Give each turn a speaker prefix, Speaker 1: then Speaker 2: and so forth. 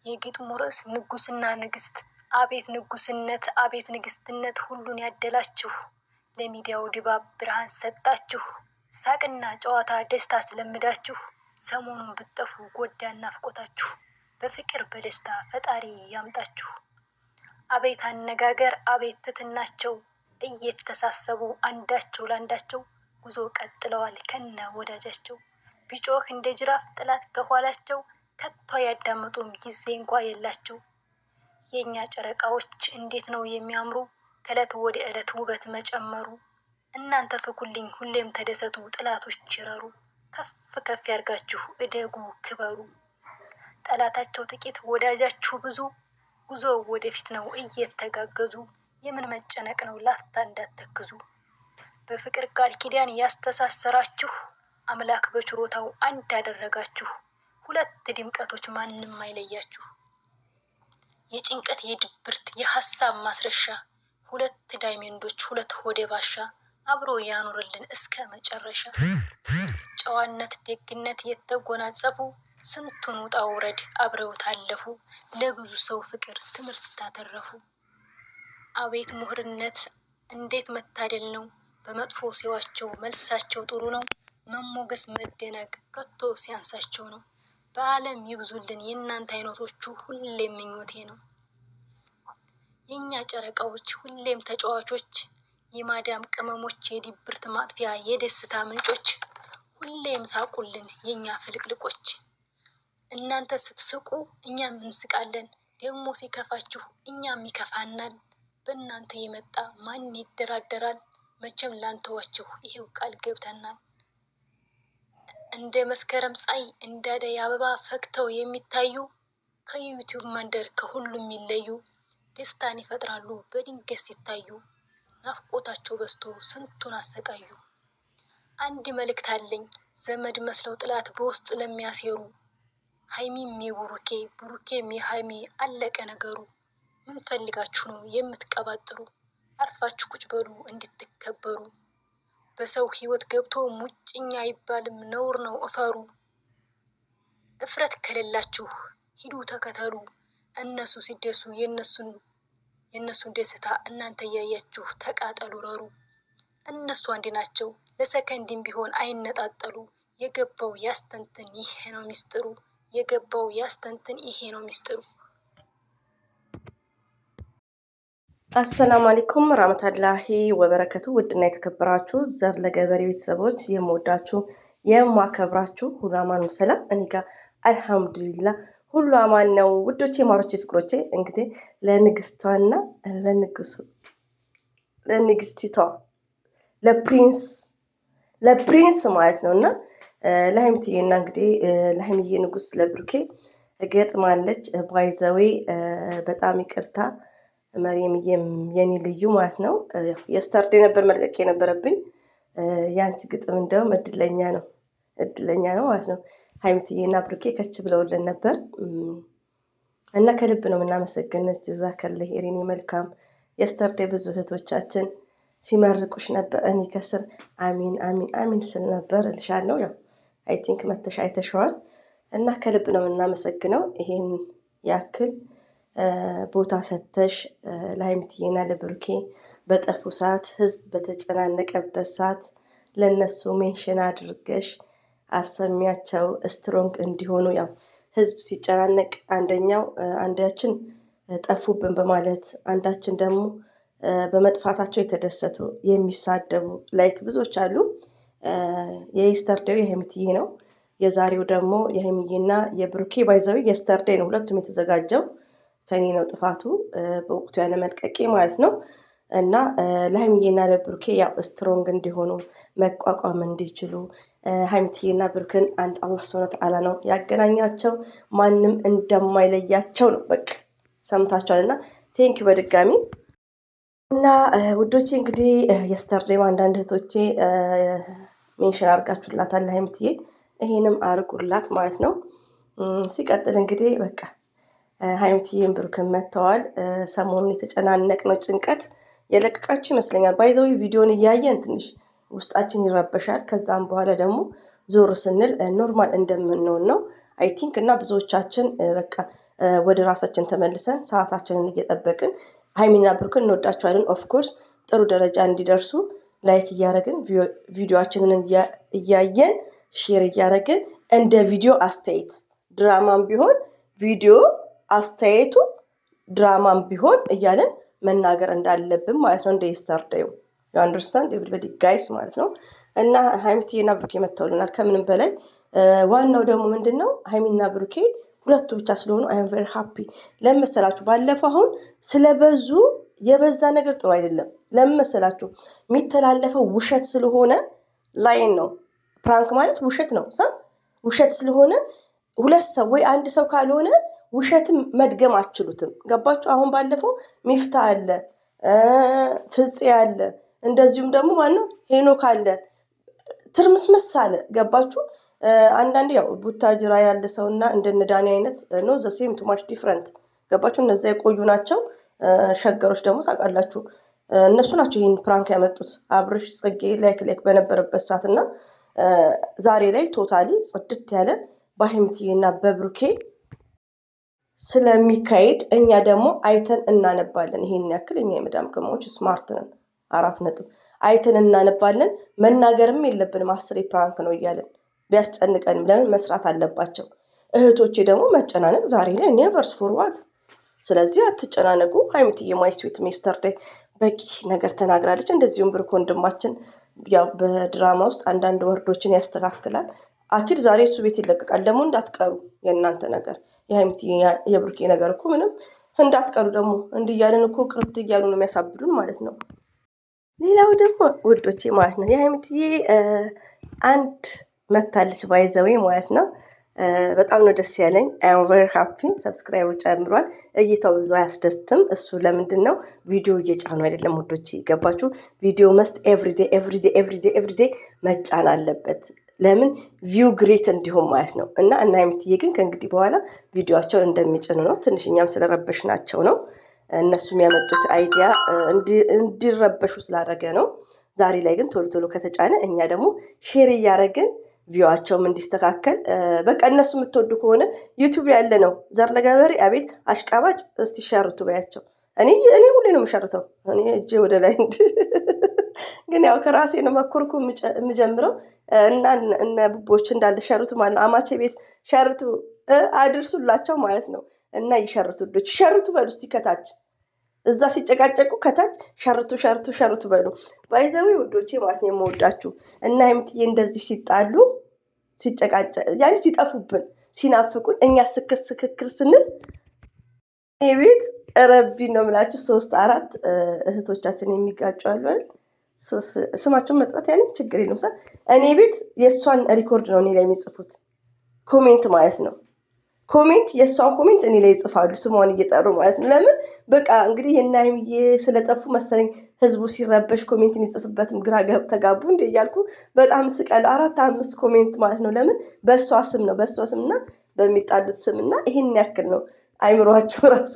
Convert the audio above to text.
Speaker 1: የግጥሙ ርዕስ ንጉስና ንግስት። አቤት ንጉስነት አቤት ንግስትነት ሁሉን ያደላችሁ፣ ለሚዲያው ድባብ ብርሃን ሰጣችሁ፣ ሳቅና ጨዋታ ደስታ አስለምዳችሁ፣ ሰሞኑን ብትጠፉ ጎዳና ናፍቆታችሁ፣ በፍቅር በደስታ ፈጣሪ ያምጣችሁ። አቤት አነጋገር አቤት ትትናቸው፣ እየተሳሰቡ አንዳቸው ላንዳቸው ጉዞ ቀጥለዋል ከነ ወዳጃቸው። ቢጮህ እንደ ጅራፍ ጥላት ከኋላቸው፣ ከቶ ያዳመጡም ጊዜ እንኳ የላቸው። የኛ ጨረቃዎች እንዴት ነው የሚያምሩ፣ ከእለት ወደ እለት ውበት መጨመሩ። እናንተ ፍኩልኝ ሁሌም ተደሰቱ፣ ጥላቶች ይረሩ፣ ከፍ ከፍ ያርጋችሁ እደጉ ክበሩ። ጠላታቸው ጥቂት ወዳጃችሁ ብዙ፣ ጉዞ ወደፊት ነው እየተጋገዙ። የምን መጨነቅ ነው ላፍታ እንዳትተክዙ። በፍቅር ቃል ኪዳን ያስተሳሰራችሁ፣ አምላክ በችሮታው አንድ አደረጋችሁ። ሁለት ድምቀቶች ማንም አይለያችሁ፣ የጭንቀት የድብርት የሐሳብ ማስረሻ። ሁለት ዳይመንዶች ሁለት ሆደ ባሻ፣ አብሮ ያኑርልን እስከ መጨረሻ። ጨዋነት ደግነት የተጎናጸፉ፣ ስንቱን ውጣ ውረድ አብረው ታለፉ። ለብዙ ሰው ፍቅር ትምህርት ታተረፉ። አቤት ምሁርነት እንዴት መታደል ነው፣ በመጥፎ ሲዋቸው መልሳቸው ጥሩ ነው። መሞገስ መደነቅ ከቶ ሲያንሳቸው ነው። በዓለም ይብዙልን የእናንተ አይነቶቹ ሁሌም ምኞቴ ነው። የኛ ጨረቃዎች ሁሌም ተጫዋቾች፣ የማዳም ቅመሞች የድብርት ማጥፊያ የደስታ ምንጮች። ሁሌም ሳቁልን የኛ ፍልቅልቆች። እናንተ ስትስቁ እኛም እንስቃለን፣ ደግሞ ሲከፋችሁ እኛም ይከፋናል። በእናንተ የመጣ ማን ይደራደራል፣ መቼም ላንተዋችሁ ይሄው ቃል ገብተናል። እንደ መስከረም ፀሐይ እንደ አደይ አበባ ፈክተው የሚታዩ፣ ከዩቲዩብ መንደር ከሁሉም የሚለዩ። ደስታን ይፈጥራሉ በድንገት ሲታዩ፣ ናፍቆታቸው በዝቶ ስንቱን አሰቃዩ። አንድ መልእክት አለኝ ዘመድ መስለው ጥላት በውስጥ ለሚያሴሩ፣ ሀይሚም የቡሩኬ ቡሩኬም የሀይሚ አለቀ ነገሩ። ምን ፈልጋችሁ ነው የምትቀባጥሩ፣ አርፋችሁ ቁጭ በሉ እንድትከበሩ። በሰው ህይወት ገብቶ ሙጭኛ አይባልም ነውር ነው እፈሩ። እፍረት ከሌላችሁ ሂዱ ተከተሉ፣ እነሱ ሲደሱ የእነሱን ደስታ እናንተ እያያችሁ ተቃጠሉ ረሩ። እነሱ አንድ ናቸው ለሰከንድም ቢሆን አይነጣጠሉ። የገባው ያስተንትን ይሄ ነው ሚስጥሩ፣ የገባው ያስተንትን ይሄ ነው ሚስጥሩ።
Speaker 2: አሰላሙ አለይኩም ረህመቱላሂ ወበረከቱ። ውድና የተከበራችሁ ዘር ለገበሬ ቤተሰቦች የምወዳችሁ የማከብራችሁ ሁሉ አማን ነው። ሰላም እኔ ጋር አልሐምዱሊላህ ሁሉ አማን ነው። ውዶቼ ማሮቼ ፍቅሮቼ እንግዲህ ለንግስቷና ለንግስቲቷ ለፕሪንስ ማለት ነውና ለሀይሚዬና እንግዲህ ለሀይሚዬ ንጉስ ለብሩኬ ገጥማለች። ባይዘዌ በጣም ይቅርታ መሪየምዬም የኔ ልዩ ማለት ነው። የስተርዴ ነበር መልቀቅ የነበረብኝ። ያንቺ ግጥም እንደውም እድለኛ ነው ማለት ነው። ሀይሚዬና ብሩኬ ከች ብለውልን ነበር እና ከልብ ነው የምናመሰግነው። ጀዛከላህ የኔ መልካም። የስተርዴ ብዙ እህቶቻችን ሲመርቁሽ ነበር። እኔ ከስር አሚን አሚን አሚን ስል ነበር እልሻለሁ። ያው አይ ቲንክ መተሽ አይተሽዋል እና ከልብ ነው የምናመሰግነው። ይሄን ያክል ቦታ ሰተሽ ለሀይሚዬና ለብሩኬ በጠፉ ሰዓት ህዝብ በተጨናነቀበት ሰዓት ለነሱ ሜንሽን አድርገሽ አሰሚያቸው ስትሮንግ እንዲሆኑ። ያው ህዝብ ሲጨናነቅ አንዳችን ጠፉብን በማለት አንዳችን ደግሞ በመጥፋታቸው የተደሰቱ የሚሳደቡ ላይክ ብዙዎች አሉ። የስተርዴው የሀይሚዬ ነው። የዛሬው ደግሞ የሀይሚዬና የብሩኬ ባይዘዊ የስተርዴ ነው። ሁለቱም የተዘጋጀው ከኔ ነው ጥፋቱ በወቅቱ ያለ መልቀቄ ማለት ነው። እና ለሀይሚዬና ለብሩኬ ያው ስትሮንግ እንዲሆኑ መቋቋም እንዲችሉ ሀይሚዬና ብሩክን አንድ አላህ ሱብሃነሁ ወተዓላ ነው ያገናኛቸው። ማንም እንደማይለያቸው ነው በቃ ሰምታችኋልና ቴንኪ በድጋሚ እና ውዶቼ እንግዲህ የስተርዴም አንዳንድ እህቶቼ ሜንሽን አድርጋችሁላታል ሀይሚዬ፣ ይሄንም አርጉላት ማለት ነው። ሲቀጥል እንግዲህ በቃ ሀይሚዬም ብሩክን መጥተዋል። ሰሞኑን የተጨናነቅነው ጭንቀት የለቀቃችሁ ይመስለኛል። ባይዘዊ ቪዲዮን እያየን ትንሽ ውስጣችን ይረበሻል። ከዛም በኋላ ደግሞ ዞር ስንል ኖርማል እንደምንሆን ነው። አይ ቲንክ እና ብዙዎቻችን በቃ ወደ ራሳችን ተመልሰን ሰዓታችንን እየጠበቅን ሀይሚና ብሩክን እንወዳቸዋለን። ኦፍኮርስ ጥሩ ደረጃ እንዲደርሱ ላይክ እያደረግን ቪዲዮችንን እያየን ሼር እያደረግን እንደ ቪዲዮ አስተያየት ድራማም ቢሆን ቪዲዮ አስተያየቱ ድራማም ቢሆን እያለን መናገር እንዳለብን ማለት ነው። እንደ የስተርዴዩ ዩ አንደርስታንድ ኤቭሪባዲ ጋይስ ማለት ነው። እና ሀይሚዬና ብሩኬ መተውልናል። ከምንም በላይ ዋናው ደግሞ ምንድነው ሀይሚና ብሩኬ ሁለቱ ብቻ ስለሆኑ አይ አም ቬሪ ሃፒ። ለምን መሰላችሁ? ባለፈው አሁን ስለበዙ የበዛ ነገር ጥሩ አይደለም። ለምን መሰላችሁ? የሚተላለፈው ውሸት ስለሆነ ላይን ነው። ፕራንክ ማለት ውሸት ነው። ውሸት ስለሆነ ሁለት ሰው ወይ አንድ ሰው ካልሆነ ውሸትም መድገም አትችሉትም። ገባችሁ? አሁን ባለፈው ሚፍታ አለ፣ ፍፄ አለ፣ እንደዚሁም ደግሞ ማነው ሄኖክ አለ፣ ትርምስምስ አለ። ገባችሁ? አንዳንድ ያው ቡታጅራ ያለ ሰውና እንደነ ዳኒ አይነት ኖ ዘ ሴም ቱ ማች ዲፍረንት። ገባችሁ? እነዛ የቆዩ ናቸው። ሸገሮች ደግሞ ታውቃላችሁ እነሱ ናቸው ይህን ፕራንክ ያመጡት። አብርሽ ጽጌ ላይክ በነበረበት ሰዓት እና ዛሬ ላይ ቶታሊ ጽድት ያለ በሀይሚዬና በብሩኬ ስለሚካሄድ እኛ ደግሞ አይተን እናነባለን። ይሄን ያክል እኛ የመዳም ቅመሞች ስማርት ነን። 4 ነጥብ አይተን እናነባለን። መናገርም የለብንም 10 ፕራንክ ነው እያለን ቢያስጨንቀንም ለምን መስራት አለባቸው። እህቶቼ ደግሞ መጨናነቅ ዛሬ ላይ ኔቨርስ ፎርዋት። ስለዚህ አትጨናነቁ። ሀይሚዬ ማይ ስዊት ሚስተር ዴይ በቂ ነገር ተናግራለች። እንደዚሁም ብሩክ ወንድማችን ያው በድራማ ውስጥ አንዳንድ ወርዶችን ያስተካክላል። አኪድ ዛሬ እሱ ቤት ይለቀቃል። ደግሞ እንዳትቀሩ የእናንተ ነገር የሀይሚዬ የብሩኬ ነገር እኮ ምንም እንዳትቀሩ ደግሞ እንዲያለን እኮ ቅርት እያሉ ነው የሚያሳብዱን ማለት ነው። ሌላው ደግሞ ውዶቼ ማለት ነው የሀይሚዬ አንድ መታለች ባይዘዌ ማለት ነው። በጣም ነው ደስ ያለኝ። አይ አም ቬሪ ሃፒ። ሰብስክራይብ ጨምሯል። እይታው ብዙ አያስደስትም። እሱ ለምንድን ነው ቪዲዮ እየጫኑ አይደለም ውዶቼ። ገባችሁ? ቪዲዮ መስት ኤቭሪዴ መጫን አለበት። ለምን ቪው ግሬት እንዲሆን ማለት ነው። እና ሀይሚዬ ግን ከእንግዲህ በኋላ ቪዲዮቸውን እንደሚጭኑ ነው። ትንሽኛም ስለረበሽናቸው ነው። እነሱም ያመጡት አይዲያ እንዲረበሹ ስላደረገ ነው። ዛሬ ላይ ግን ቶሎ ቶሎ ከተጫነ እኛ ደግሞ ሼር እያደረግን ቪዋቸውም እንዲስተካከል በቃ እነሱ የምትወዱ ከሆነ ዩቲዩብ ያለ ነው ዘር ለገበሬ አቤት አሽቃባጭ። እስቲ ሸርቱ በያቸው። እኔ ሁሌ ነው የምሸርተው። እኔ እጄ ወደ ላይ ግን ያው ከራሴ ነው መኮርኩ የምጀምረው። እና እነ ቡቦች እንዳለ ሸርቱ ማለት ነው። አማቼ ቤት ሸርቱ አድርሱላቸው ማለት ነው። እና ይሸርቱ ልጆች ሸርቱ በሉ እስቲ ከታች እዛ ሲጨቃጨቁ ከታች ሸርቱ በሉ። ባይዘዊ ውዶቼ ማለት ነው የምወዳችሁ። እና ሀይሚዬ እንደዚህ ሲጣሉ ሲጨቃጨቅ ያኔ ሲጠፉብን ሲናፍቁን እኛ ስክክር ስንል ይሄ ቤት ረቢ ነው የምላችሁ 3-4 እህቶቻችን የሚጋጩ አሉ አይደል? ስማቸውን መጥራት ያኔ ችግር የለም። እኔ ቤት የእሷን ሪኮርድ ነው እኔ ላይ የሚጽፉት ኮሜንት ማለት ነው። የእሷን ኮሜንት እኔ ላይ ይጽፋሉ ስሟን እየጠሩ ማለት ነው። ለምን በቃ እንግዲህ ሀይሚዬ ስለጠፉ መሰለኝ ህዝቡ ሲረበሽ ኮሜንት የሚጽፍበትም ግራ ተጋቡ እንደ እያልኩ በጣም ስቃለሁ። 4-5 ኮሜንት ማለት ነው። ለምን በእሷ ስም ነው በእሷ ስምና በሚጣሉት ስምና ይሄን ያክል ነው አይምሯቸው ራሱ